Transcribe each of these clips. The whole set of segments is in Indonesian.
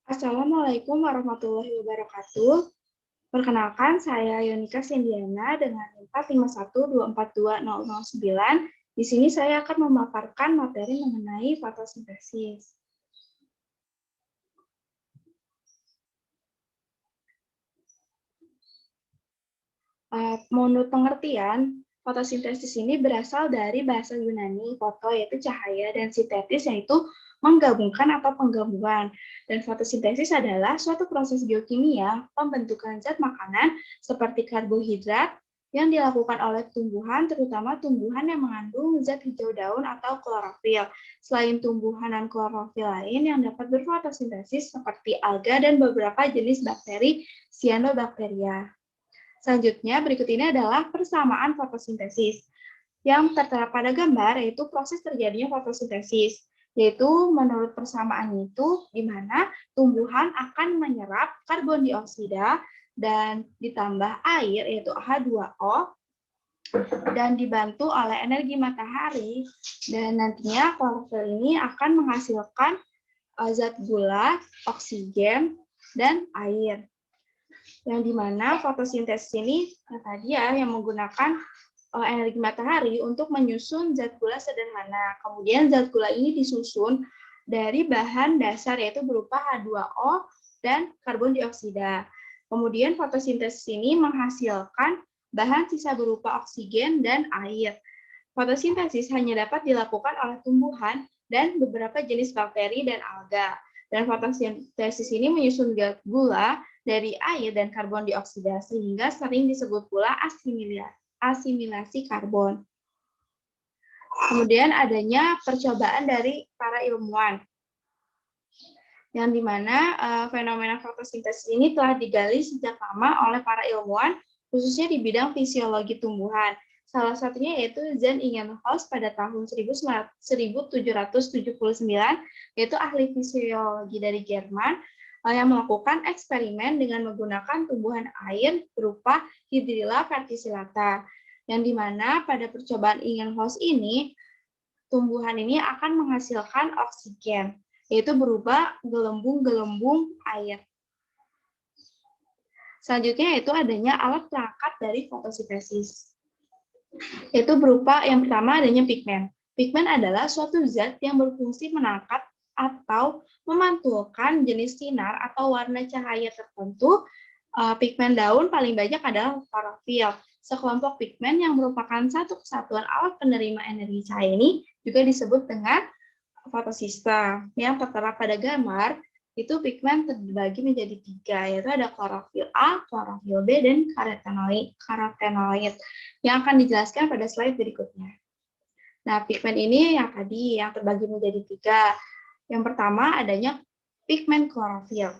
Assalamualaikum warahmatullahi wabarakatuh. Perkenalkan, saya Yonika Sendiana dengan NIM 451242009. Di sini saya akan memaparkan materi mengenai fotosintesis. Menurut pengertian, fotosintesis ini berasal dari bahasa Yunani, foto yaitu cahaya, dan sintetis yaitu menggabungkan atau penggabungan. Dan fotosintesis adalah suatu proses biokimia pembentukan zat makanan seperti karbohidrat yang dilakukan oleh tumbuhan, terutama tumbuhan yang mengandung zat hijau daun atau klorofil. Selain tumbuhan dan klorofil lain yang dapat berfotosintesis seperti alga dan beberapa jenis bakteri cyanobacteria. Selanjutnya, berikut ini adalah persamaan fotosintesis. Yang tertera pada gambar yaitu proses terjadinya fotosintesis, yaitu menurut persamaan itu di mana tumbuhan akan menyerap karbon dioksida dan ditambah air yaitu H2O dan dibantu oleh energi matahari, dan nantinya klorofil ini akan menghasilkan zat gula, oksigen, dan air. Yang dimana fotosintesis ini tadi yang menggunakan energi matahari untuk menyusun zat gula sederhana. Kemudian zat gula ini disusun dari bahan dasar yaitu berupa H2O dan karbon dioksida. Kemudian fotosintesis ini menghasilkan bahan sisa berupa oksigen dan air. Fotosintesis hanya dapat dilakukan oleh tumbuhan dan beberapa jenis bakteri dan alga. Dan fotosintesis ini menyusun zat gula dari air dan karbon dioksida, sehingga sering disebut pula asimilasi karbon. Kemudian adanya percobaan dari para ilmuwan, yang dimana fenomena fotosintesis ini telah digali sejak lama oleh para ilmuwan, khususnya di bidang fisiologi tumbuhan. Salah satunya yaitu Jan Ingenhous pada tahun 1779, yaitu ahli fisiologi dari Jerman, yang melakukan eksperimen dengan menggunakan tumbuhan air berupa Hydrilla verticillata, yang dimana pada percobaan Ingenhous ini, tumbuhan ini akan menghasilkan oksigen, yaitu berupa gelembung-gelembung air. Selanjutnya yaitu adanya alat perangkat dari fotosintesis, yaitu berupa yang pertama adanya pigmen. Pigmen adalah suatu zat yang berfungsi menangkap atau memantulkan jenis sinar atau warna cahaya tertentu. Pigmen daun paling banyak adalah klorofil. Sekelompok pigmen yang merupakan satu kesatuan alat penerima energi cahaya ini juga disebut dengan fotosistem. Yang tertera pada gambar itu pigmen terbagi menjadi 3, yaitu ada klorofil A, klorofil B, dan karotenoid yang akan dijelaskan pada slide berikutnya. Nah, pigmen ini yang tadi yang terbagi menjadi 3. Yang pertama adanya pigmen klorofil.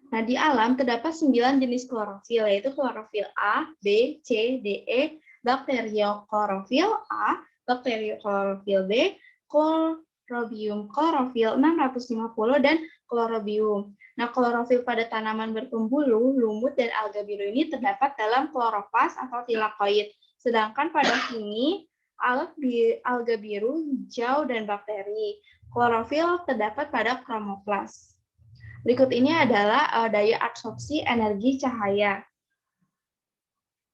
Nah, di alam terdapat 9 jenis klorofil, yaitu klorofil A, B, C, D, E, bakterioklorofil A, bakterioklorofil B, chlorobium klorofil 650, dan chlorobium. Nah, klorofil pada tanaman berpembuluh, lumut, dan alga biru ini terdapat dalam kloroplas atau tilakoid. Sedangkan pada fungi, alga biru, hijau, dan bakteri, klorofil terdapat pada kromoplas. Berikut ini adalah daya absorpsi energi cahaya,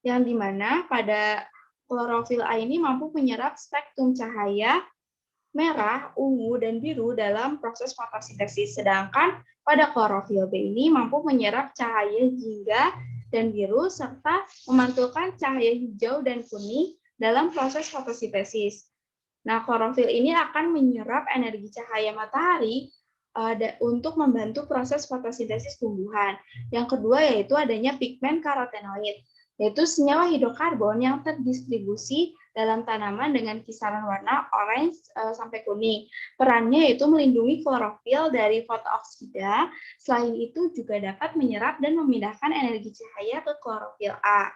yang dimana pada klorofil A ini mampu menyerap spektrum cahaya merah, ungu, dan biru dalam proses fotosintesis. Sedangkan pada klorofil B ini mampu menyerap cahaya jingga dan biru serta memantulkan cahaya hijau dan kuning dalam proses fotosintesis. Nah, klorofil ini akan menyerap energi cahaya matahari untuk membantu proses fotosintesis tumbuhan. Yang kedua yaitu adanya pigmen karotenoid, yaitu senyawa hidrokarbon yang terdistribusi dalam tanaman dengan kisaran warna orange sampai kuning. Perannya yaitu melindungi klorofil dari fotooksida. Selain itu juga dapat menyerap dan memindahkan energi cahaya ke klorofil A.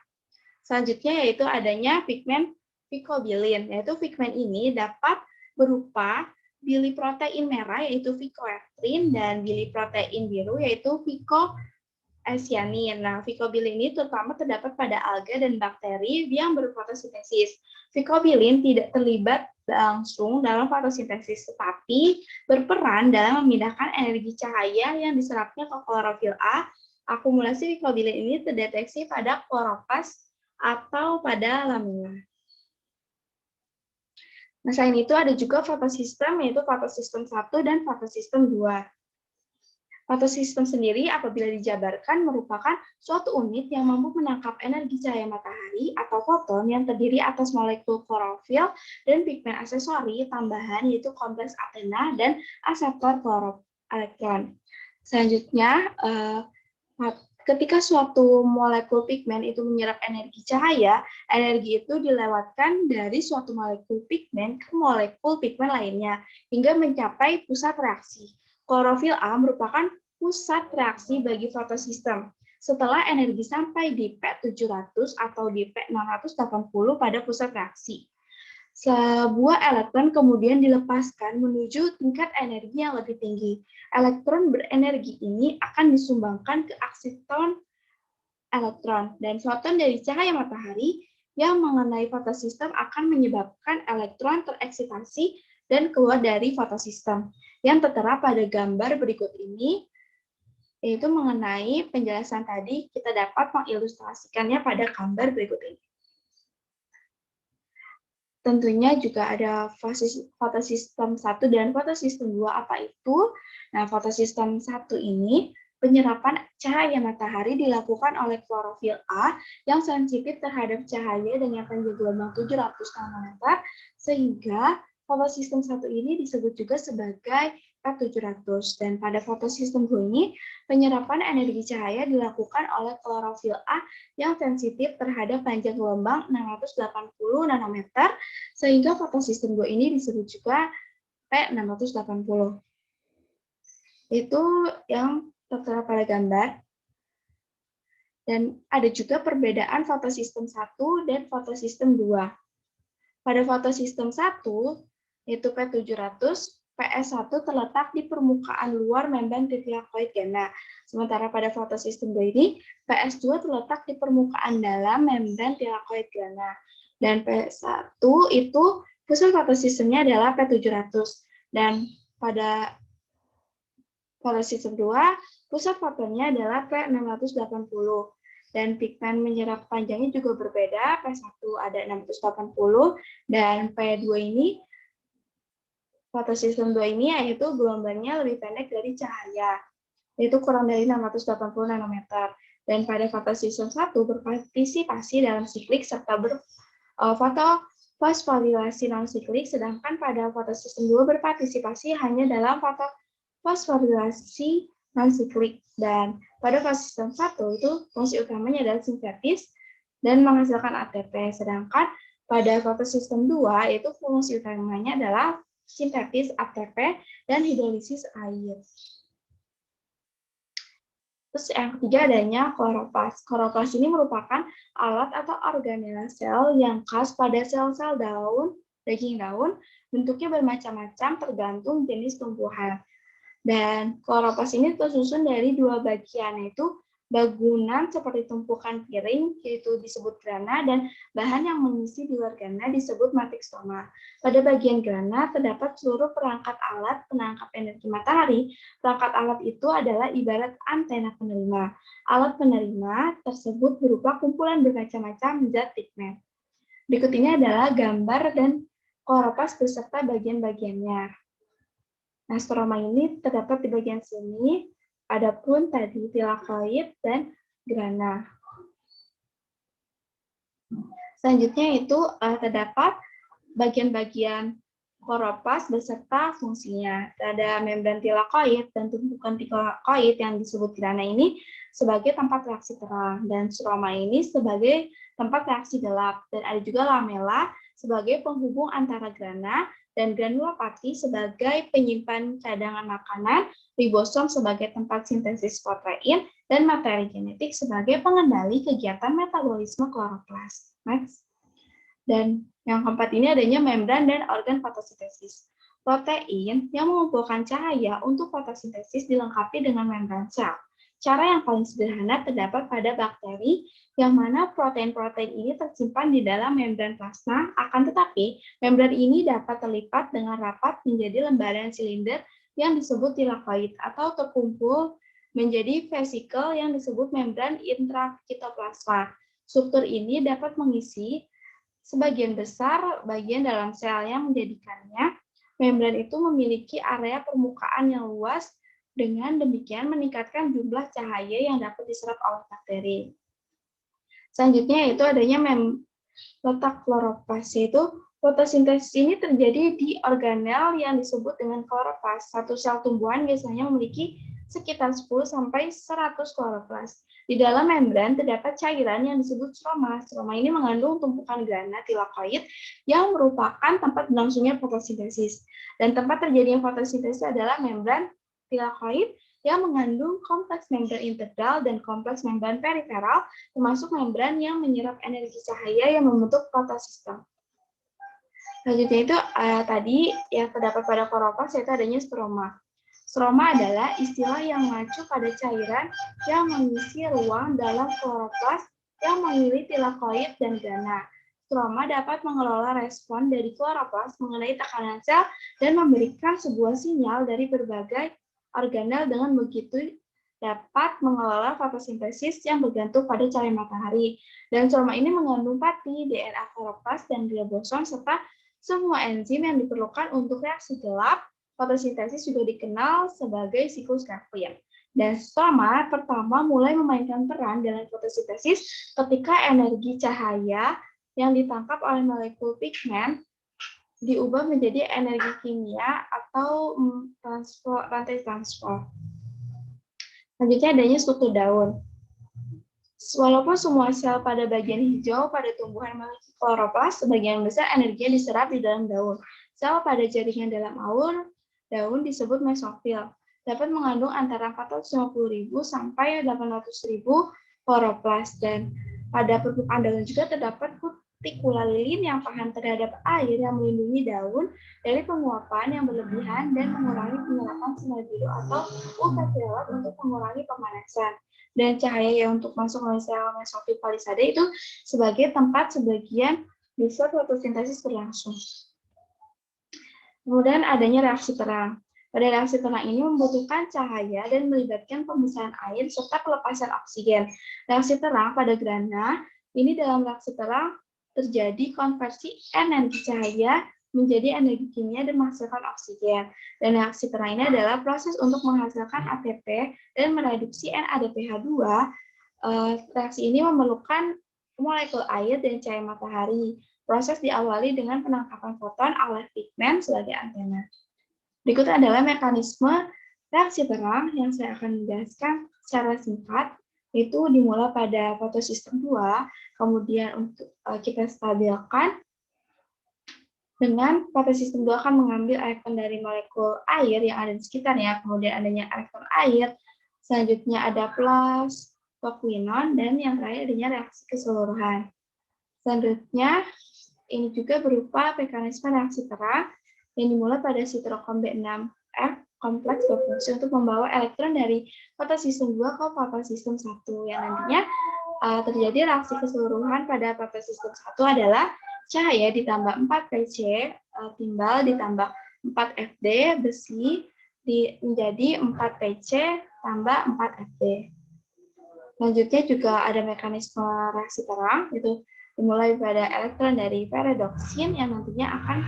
Selanjutnya yaitu adanya pigmen vicobilin, yaitu pigmen ini dapat berupa bili protein merah yaitu vicoetrin dan bili protein biru yaitu vicoesianin. Nah, vicobilin ini terutama terdapat pada alga dan bakteri yang berfotosintesis. Vicobilin tidak terlibat langsung dalam fotosintesis, tetapi berperan dalam memindahkan energi cahaya yang diserapnya ke klorofil A. Akumulasi mikrobila ini terdeteksi pada kloroplast atau pada lamina. Nah, selain itu ada juga fotosistem, yaitu fotosistem 1 dan fotosistem 2. Fotosistem sendiri apabila dijabarkan merupakan suatu unit yang mampu menangkap energi cahaya matahari atau foton yang terdiri atas molekul klorofil dan pigmen aksesori tambahan yaitu kompleks Athena dan aseptor kloroelektron. Selanjutnya, ketika suatu molekul pigmen itu menyerap energi cahaya, energi itu dilewatkan dari suatu molekul pigmen ke molekul pigmen lainnya hingga mencapai pusat reaksi. Klorofil A merupakan pusat reaksi bagi fotosistem. Setelah energi sampai di P700 atau di P680 pada pusat reaksi, sebuah elektron kemudian dilepaskan menuju tingkat energi yang lebih tinggi. Elektron berenergi ini akan disumbangkan ke aksiton elektron, dan foton dari cahaya matahari yang mengenai fotosistem akan menyebabkan elektron tereksitasi dan keluar dari fotosistem. Yang tertera pada gambar berikut ini, yaitu mengenai penjelasan tadi, kita dapat mengilustrasikannya pada gambar berikut ini. Tentunya juga ada fotosistem 1 dan fotosistem 2, apa itu? Nah, fotosistem 1 ini, penyerapan cahaya matahari dilakukan oleh klorofil A yang sensitif terhadap cahaya dengan panjang gelombang 700 nanometer, sehingga fotosistem 1 ini disebut juga sebagai P700. Dan pada fotosistem 2 ini, penyerapan energi cahaya dilakukan oleh klorofil A yang sensitif terhadap panjang gelombang 680 nanometer, sehingga fotosistem 2 ini disebut juga P680. Itu yang tertera pada gambar. Dan ada juga perbedaan fotosistem 1 dan fotosistem 2. Pada fotosistem 1, yaitu P700, PS1 terletak di permukaan luar membran tilakoid gana. Sementara pada fotosistem 2 ini, PS2 terletak di permukaan dalam membran tilakoid gana. Dan PS1 itu pusat fotosistemnya adalah P700. Dan pada fotosistem 2, pusat fotonnya adalah P680. Dan pigmen menyerap panjangnya juga berbeda, P1 ada 680, dan P2 ini, fotosistem 2 ini yaitu gelombangnya lebih pendek dari cahaya, yaitu kurang dari 680 nanometer. Dan pada fotosistem 1 berpartisipasi dalam siklik serta fosforilasi non-siklik, sedangkan pada fotosistem 2 berpartisipasi hanya dalam fosforilasi non-siklik. Dan pada fotosistem 1 itu fungsi utamanya adalah sintetis dan menghasilkan ATP, sedangkan pada fotosistem 2 itu fungsi utamanya adalah sintetis ATP dan hidrolisis air. Terus yang ketiga adanya kloroplast. Kloroplast ini merupakan alat atau organela sel yang khas pada sel-sel daun, daging daun, bentuknya bermacam-macam tergantung jenis tumbuhan. Dan kloroplast ini tersusun dari dua bagian, yaitu bagunan seperti tumpukan piring, yaitu disebut grana, dan bahan yang mengisi di luar grana disebut matrixoma. Pada bagian grana terdapat seluruh perangkat alat penangkap energi matahari. Perangkat alat itu adalah ibarat antena penerima. Alat penerima tersebut berupa kumpulan bermacam-macam zat pigmen. Berikut ini adalah gambar dan kloroplast beserta bagian-bagiannya. Nah, stroma ini terdapat di bagian sini, adapun tadi tilakoid dan grana. Selanjutnya itu terdapat bagian-bagian kloroplast beserta fungsinya. Ada membran tilakoid dan tumpukan tilakoid yang disebut grana ini sebagai tempat reaksi terang, dan stroma ini sebagai tempat reaksi gelap, dan ada juga lamela sebagai penghubung antara grana dan granulopati sebagai penyimpan cadangan makanan, ribosom sebagai tempat sintesis protein, dan materi genetik sebagai pengendali kegiatan metabolisme kloroplast. Next. Dan yang keempat ini adanya membran dan organ fotosintesis. Protein yang mengumpulkan cahaya untuk fotosintesis dilengkapi dengan membran sel. Cara yang paling sederhana terdapat pada bakteri, yang mana protein-protein ini tersimpan di dalam membran plasma, akan tetapi membran ini dapat terlipat dengan rapat menjadi lembaran silinder yang disebut tilakoid, atau terkumpul menjadi vesikel yang disebut membran intrakitoplasma. Struktur ini dapat mengisi sebagian besar bagian dalam sel yang menjadikannya membran itu memiliki area permukaan yang luas, dengan demikian meningkatkan jumlah cahaya yang dapat diserap oleh bakteri. Selanjutnya yaitu adanya letak kloroplas, yaitu fotosintesis ini terjadi di organel yang disebut dengan kloroplas. Satu sel tumbuhan biasanya memiliki sekitar 10-100 kloroplas. Di dalam membran terdapat cairan yang disebut stroma. Stroma ini mengandung tumpukan grana tilakoid yang merupakan tempat berlangsungnya fotosintesis. Dan tempat terjadinya fotosintesis adalah membran tilakoid yang mengandung kompleks membran integral dan kompleks membran periferal, termasuk membran yang menyerap energi cahaya yang membentuk fotosistem. Selanjutnya itu tadi yang terdapat pada kloroplas yaitu adanya stroma. Stroma adalah istilah yang mengacu pada cairan yang mengisi ruang dalam kloroplas yang mengelilingi tilakoid dan grana. Stroma dapat mengelola respon dari kloroplas mengenai tekanan sel dan memberikan sebuah sinyal dari berbagai organel, dengan begitu dapat mengelola fotosintesis yang bergantung pada cahaya matahari. Dan stroma ini mengandung pati, DNA kloroplas, dan ribosom, serta semua enzim yang diperlukan untuk reaksi gelap. Fotosintesis juga dikenal sebagai siklus Krebs. Dan stroma pertama mulai memainkan peran dalam fotosintesis ketika energi cahaya yang ditangkap oleh molekul pigmen diubah menjadi energi kimia atau rantai transport. Selanjutnya adanya struktur daun. Walaupun semua sel pada bagian hijau pada tumbuhan memiliki kloroplas, sebagian besar energinya diserap di dalam daun. Sel pada jaringan dalam daun disebut mesofil. Dapat mengandung antara 450.000 sampai 800.000 kloroplas. Dan pada permukaan daun juga terdapat kutikula-lilin yang tahan terhadap air yang melindungi daun dari penguapan yang berlebihan dan mengurangi penyerapan sinar biru atau ultraviolet untuk mengurangi pemanasan. Dan cahaya yang untuk masuk ke sel mesofil palisade itu sebagai tempat sebagian besar fotosintesis berlangsung. Kemudian adanya reaksi terang. Pada reaksi terang ini membutuhkan cahaya dan melibatkan pemisahan air serta pelepasan oksigen. Reaksi terang pada grana, ini dalam reaksi terang terjadi konversi energi cahaya menjadi energi kimia dan menghasilkan oksigen. Dan reaksi terang ini adalah proses untuk menghasilkan ATP dan mereduksi NADPH2. Reaksi ini memerlukan molekul air dan cahaya matahari. Proses diawali dengan penangkapan foton oleh pigmen sebagai antena. Berikut adalah mekanisme reaksi terang yang saya akan menjelaskan secara singkat, yaitu dimulai pada fotosistem 2, kemudian untuk kita stabilkan dengan fotosistem 2 akan mengambil elektron dari molekul air yang ada di sekitarnya, kemudian adanya elektron air, selanjutnya ada plus tokuinon, dan yang terakhir adanya reaksi keseluruhan. Selanjutnya, ini juga berupa mekanisme reaksi terang yang dimulai pada sitrokrom B6F kompleks berfungsi untuk membawa elektron dari fotosistem 2 ke fotosistem 1, yang nantinya terjadi reaksi keseluruhan pada fotosistem 1 adalah cahaya ditambah 4 Pc, timbal ditambah 4 Fd, besi menjadi 4 Pc tambah 4 Fd. Selanjutnya juga ada mekanisme reaksi terang, itu dimulai pada elektron dari peridoksin yang nantinya akan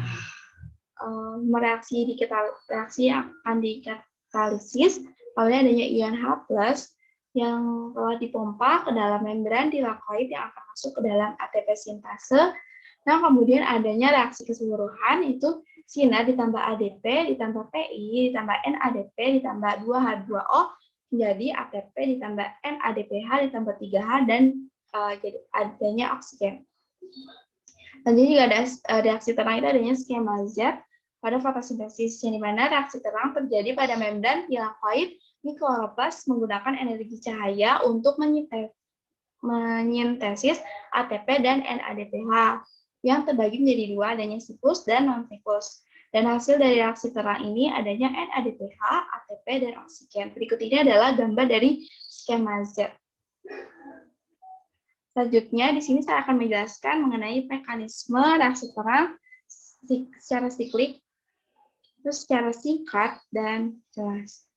reaksi yang akan dikatalisis oleh adanya ion H+ yang telah dipompa ke dalam membran tilakoid yang akan masuk ke dalam ATP sintase. Nah, kemudian adanya reaksi keseluruhan, itu sinar ditambah ADP ditambah PI ditambah NADP ditambah 2H2O menjadi ATP ditambah NADPH ditambah 3H dan jadi adanya oksigen. Selanjutnya juga ada reaksi terang itu adanya skema Z pada fotosintesis, yang dimana reaksi terang terjadi pada membran tilakoid di kloroplas menggunakan energi cahaya untuk menyintesis ATP dan NADPH yang terbagi menjadi dua, adanya siklus dan non-siklus. Dan hasil dari reaksi terang ini adanya NADPH, ATP, dan oksigen. Berikut ini adalah gambar dari skema Z. Selanjutnya, di sini saya akan menjelaskan mengenai mekanisme reaksi terang secara siklik, terus secara singkat dan jelas.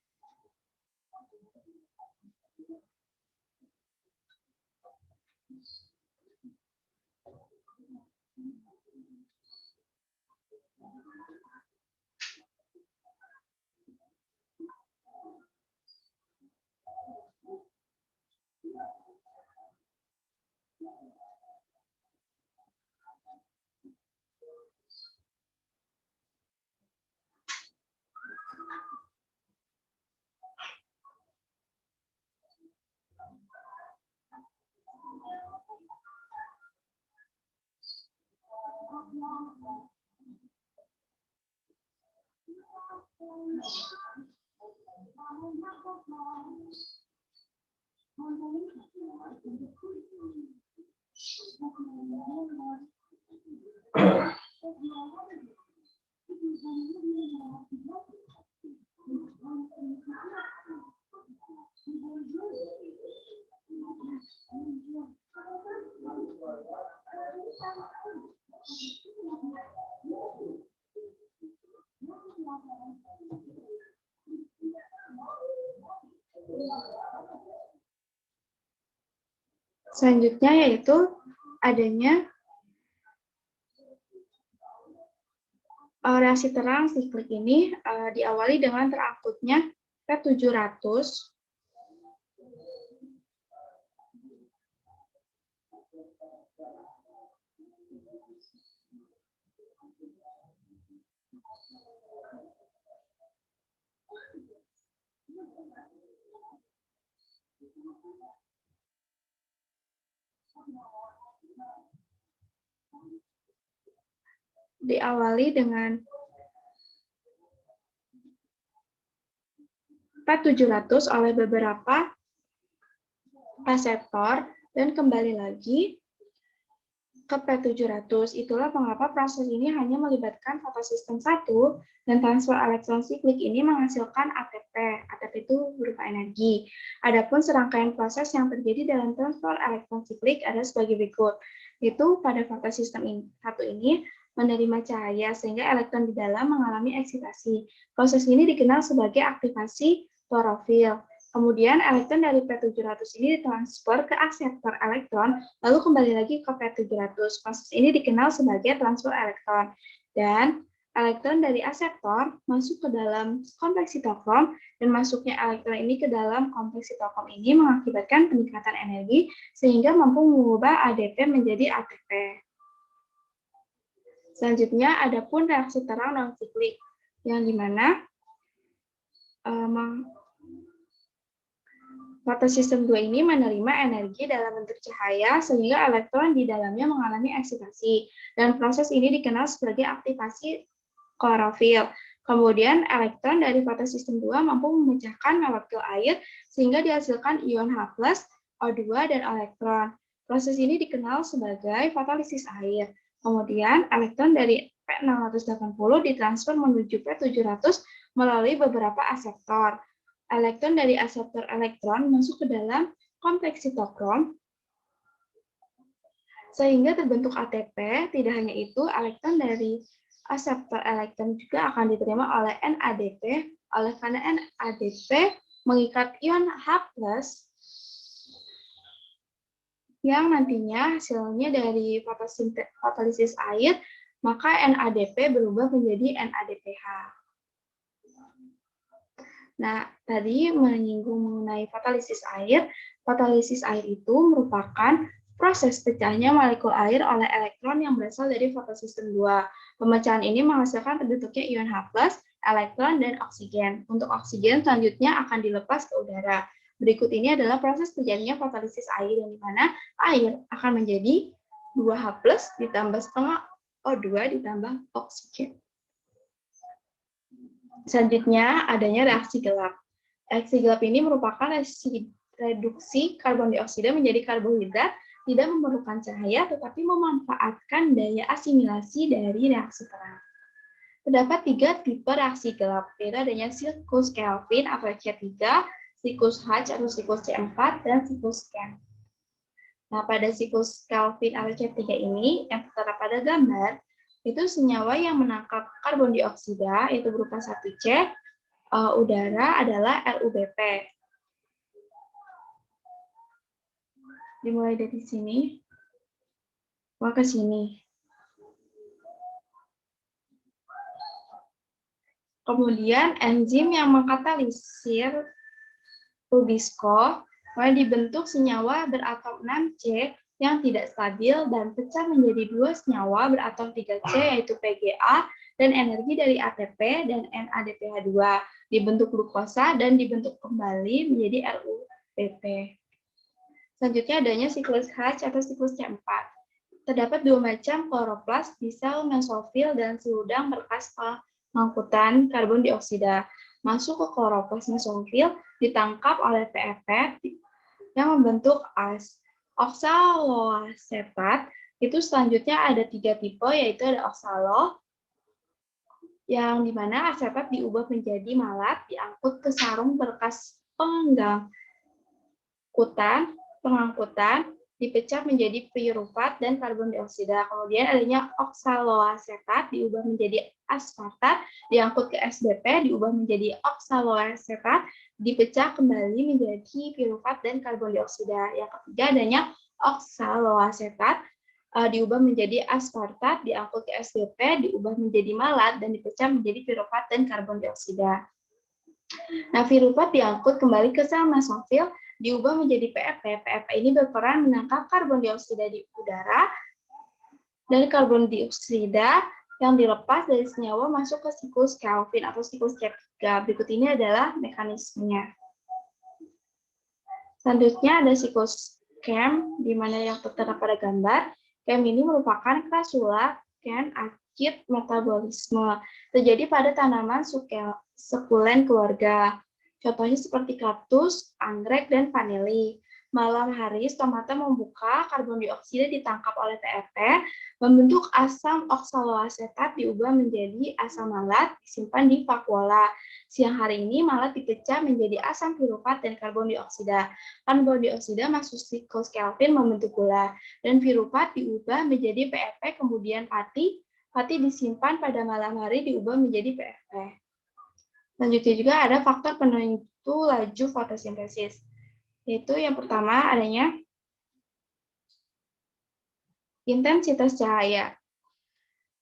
Selanjutnya yaitu adanya reaksi terang siklik ini diawali dengan terangkutnya P700 diawali dengan P700 oleh beberapa reseptor dan kembali lagi ke P700. Itulah mengapa proses ini hanya melibatkan fotosistem 1 dan transfer elektron siklik ini menghasilkan ATP. ATP itu berupa energi. Adapun serangkaian proses yang terjadi dalam transfer elektron siklik ada sebagai berikut. Itu pada fotosistem 1 ini menerima cahaya sehingga elektron di dalam mengalami eksitasi. Proses ini dikenal sebagai aktivasi klorofil. Kemudian elektron dari P700 ini ditransfer ke akseptor elektron, lalu kembali lagi ke P700. Proses ini dikenal sebagai transfer elektron. Dan elektron dari akseptor masuk ke dalam kompleks sitokrom, dan masuknya elektron ini ke dalam kompleks sitokrom ini mengakibatkan peningkatan energi, sehingga mampu mengubah ADP menjadi ATP. Selanjutnya, ada pun reaksi terang non-siklik, yang dimana fotosistem 2 ini menerima energi dalam bentuk cahaya sehingga elektron di dalamnya mengalami eksitasi. Dan proses ini dikenal sebagai aktivasi klorofil. Kemudian elektron dari fotosistem 2 mampu memecahkan molekul air sehingga dihasilkan ion H+, O2, dan elektron. Proses ini dikenal sebagai fotolisis air. Kemudian elektron dari P680 ditransfer menuju P700 melalui beberapa akseptor. Elektron dari akseptor elektron masuk ke dalam kompleks sitokrom sehingga terbentuk ATP. Tidak hanya itu, elektron dari akseptor elektron juga akan diterima oleh NADP. Oleh karena NADP mengikat ion H+ yang nantinya hasilnya dari fotolisis air, maka NADP berubah menjadi NADPH. Nah, tadi menyinggung mengenai fotolisis air. Fotolisis air itu merupakan proses pecahnya molekul air oleh elektron yang berasal dari fotosistem 2. Pemecahan ini menghasilkan terbentuknya ion H+, elektron, dan oksigen. Untuk oksigen selanjutnya akan dilepas ke udara. Berikut ini adalah proses terjadinya fotolisis air, yang dimana air akan menjadi 2H+ ditambah setengah O2 ditambah oksigen. Selanjutnya, adanya reaksi gelap. Reaksi gelap ini merupakan reduksi karbon dioksida menjadi karbohidrat, tidak memerlukan cahaya, tetapi memanfaatkan daya asimilasi dari reaksi terang. Terdapat 3 tipe reaksi gelap, yaitu adanya siklus Kelvin atau C3, siklus H atau siklus C4, dan siklus Kemp. Nah, pada siklus Kelvin atau C3 ini, yang tertera pada gambar, itu senyawa yang menangkap karbon dioksida, yaitu berupa 1C, udara adalah LUBP. Dimulai dari sini, ke sini. Kemudian enzim yang mengkatalisir Rubisco dibentuk senyawa beratom 6C yang tidak stabil dan pecah menjadi dua senyawa beratom 3C yaitu PGA dan energi dari ATP dan NADPH2 dibentuk glukosa dan dibentuk kembali menjadi LUPP. Selanjutnya adanya siklus H atau siklus C4. Terdapat dua macam kloroplas di sel mesofil dan seludang berkas pengangkutan karbon dioksida. Masuk ke kloroplas mesofil ditangkap oleh PFP yang membentuk oksaloasetat. Itu selanjutnya ada 3 tipe, yaitu ada oksalo, yang dimana asetat diubah menjadi malat, diangkut ke sarung berkas pengangkutan, dipecah menjadi piruvat dan karbon dioksida. Kemudian adanya oksaloasetat diubah menjadi aspartat, diangkut ke SDP, diubah menjadi oksaloasetat, dipecah kembali menjadi piruvat dan karbon dioksida. Yang ketiga adanya oksaloasetat, diubah menjadi aspartat, diangkut ke SDP, diubah menjadi malat, dan dipecah menjadi piruvat dan karbon dioksida. Nah, piruvat diangkut kembali ke sel mesofil, diubah menjadi PFP. PFP ini berperan menangkap karbon dioksida di udara, dan karbon dioksida yang dilepas dari senyawa masuk ke siklus Kelvin atau siklus C3. Berikut ini adalah mekanismenya. Selanjutnya ada siklus Kemp, di mana yang tertera pada gambar. Kemp ini merupakan krasula ken akid metabolisme. Terjadi pada tanaman sekulen keluarga. Contohnya seperti kaktus, anggrek, dan vanili. Malam hari, stomata membuka, karbon dioksida ditangkap oleh PFP, membentuk asam oksaloasetat diubah menjadi asam malat, disimpan di vakuola. Siang hari ini, malat dipecah menjadi asam piruvat dan karbon dioksida. Karbon dioksida masuk siklus Kelvin membentuk gula, dan piruvat diubah menjadi PFP, kemudian pati disimpan pada malam hari diubah menjadi PFP. Selanjutnya juga ada faktor penentu laju fotosintesis. Yaitu yang pertama adanya intensitas cahaya.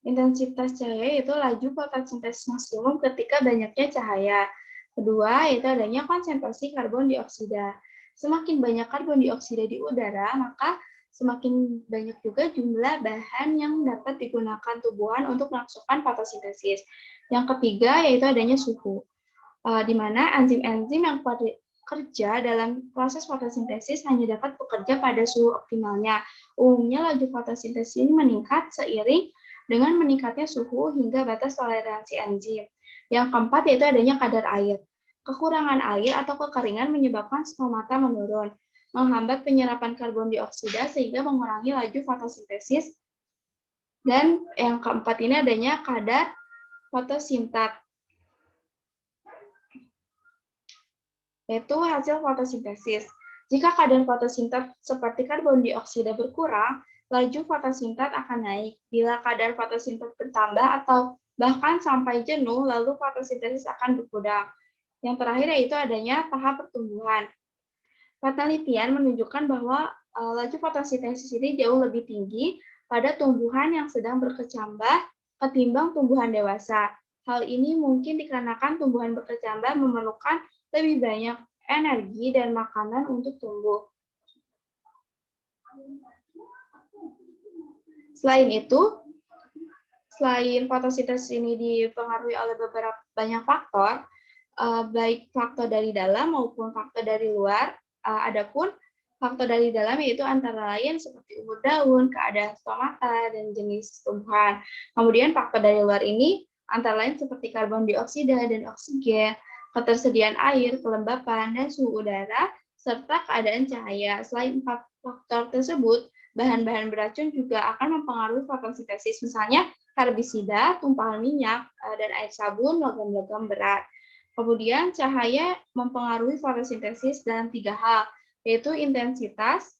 Intensitas cahaya yaitu laju fotosintesis maksimum ketika banyaknya cahaya. Kedua, yaitu adanya konsentrasi karbon dioksida. Semakin banyak karbon dioksida di udara, maka semakin banyak juga jumlah bahan yang dapat digunakan tubuhan untuk melangsungkan fotosintesis. Yang ketiga, yaitu adanya suhu. Di mana enzim-enzim yang bekerja dalam proses fotosintesis hanya dapat bekerja pada suhu optimalnya. Umumnya laju fotosintesis ini meningkat seiring dengan meningkatnya suhu hingga batas toleransi enzim. Yang keempat yaitu adanya kadar air. Kekurangan air atau kekeringan menyebabkan stomata menurun, menghambat penyerapan karbon dioksida sehingga mengurangi laju fotosintesis. Dan yang keempat ini adanya kadar fotosintat, yaitu hasil fotosintesis. Jika kadar fotosintat seperti karbon dioksida berkurang, laju fotosintat akan naik. Bila kadar fotosintat bertambah atau bahkan sampai jenuh, lalu fotosintesis akan berkurang. Yang terakhir yaitu adanya tahap pertumbuhan. Penelitian menunjukkan bahwa laju fotosintesis ini jauh lebih tinggi pada tumbuhan yang sedang berkecambah ketimbang tumbuhan dewasa. Hal ini mungkin dikarenakan tumbuhan berkecambah memerlukan lebih banyak energi dan makanan untuk tumbuh. Selain itu, selain fotosintesis ini dipengaruhi oleh beberapa banyak faktor, baik faktor dari dalam maupun faktor dari luar. Adapun faktor dari dalam yaitu antara lain seperti umur daun, keadaan stomata, dan jenis tumbuhan. Kemudian faktor dari luar ini antara lain seperti karbon dioksida dan oksigen, ketersediaan air, kelembapan, dan suhu udara, serta keadaan cahaya. Selain 4 faktor tersebut, bahan-bahan beracun juga akan mempengaruhi fotosintesis, misalnya herbisida, tumpahan minyak, dan air sabun, logam-logam berat. Kemudian cahaya mempengaruhi fotosintesis dalam 3 hal, yaitu intensitas,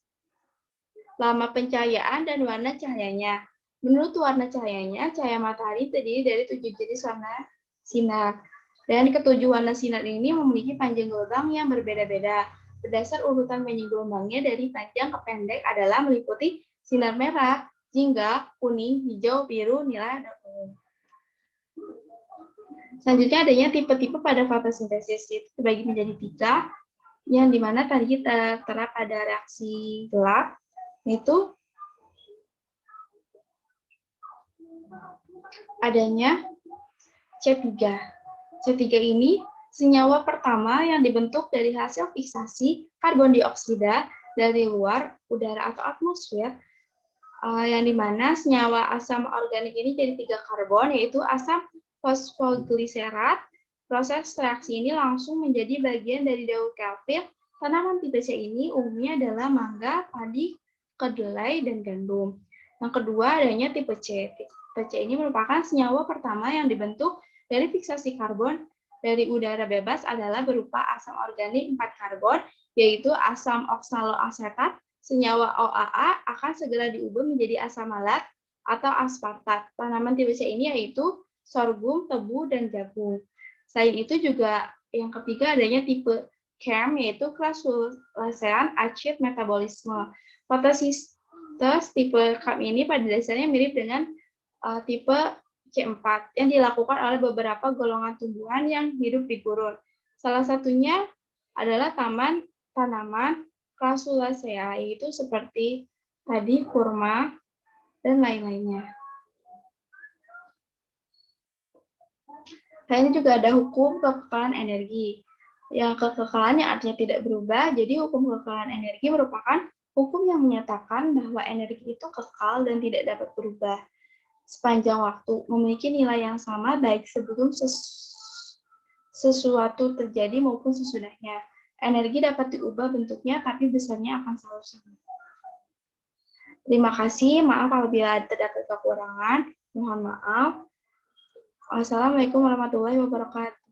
lama pencahayaan, dan warna cahayanya. Menurut warna cahayanya, cahaya matahari terdiri dari 7 jenis warna sinar. Dan ketujuh warna sinar ini memiliki panjang gelombang yang berbeda-beda. Berdasar urutan panjang gelombangnya dari panjang ke pendek adalah meliputi sinar merah, jingga, kuning, hijau, biru, nila, dan ungu. Selanjutnya adanya tipe-tipe pada fotosintesis, itu terbagi menjadi 3, yang dimana tadi kita terap pada reaksi gelap, yaitu adanya C3. C3 ini senyawa pertama yang dibentuk dari hasil fiksasi karbon dioksida dari luar udara atau atmosfer, yang dimana senyawa asam organik ini jadi 3 karbon, yaitu asam fosfogliserat. Proses reaksi ini langsung menjadi bagian dari daun kelvin. Tanaman tipe C ini umumnya adalah mangga, padi, kedelai, dan gandum. Yang kedua adanya tipe C. Tipe C ini merupakan senyawa pertama yang dibentuk dari fiksasi karbon dari udara bebas adalah berupa asam organik 4 karbon, yaitu asam oksaloasetat. Senyawa OAA akan segera diubah menjadi asam malat atau aspartat. Tanaman tipe C ini yaitu sorghum, tebu, dan jagung. Selain itu juga yang ketiga adanya tipe CAM, yaitu crassulacean acid metabolisme. Fotosintesis tipe CAM ini pada dasarnya mirip dengan tipe C4 yang dilakukan oleh beberapa golongan tumbuhan yang hidup di gurun. Salah satunya adalah tanaman Crassulaceae, yaitu seperti tadi kurma dan lain-lainnya. Selain juga ada hukum kekekalan energi. Yang kekekalan yang artinya tidak berubah, jadi hukum kekekalan energi merupakan hukum yang menyatakan bahwa energi itu kekal dan tidak dapat berubah sepanjang waktu, memiliki nilai yang sama baik sebelum sesuatu terjadi maupun sesudahnya. Energi dapat diubah bentuknya, tapi besarnya akan selalu sama. Terima kasih, maaf apabila terdapat kekurangan, mohon maaf. Wassalamualaikum warahmatullahi wabarakatuh.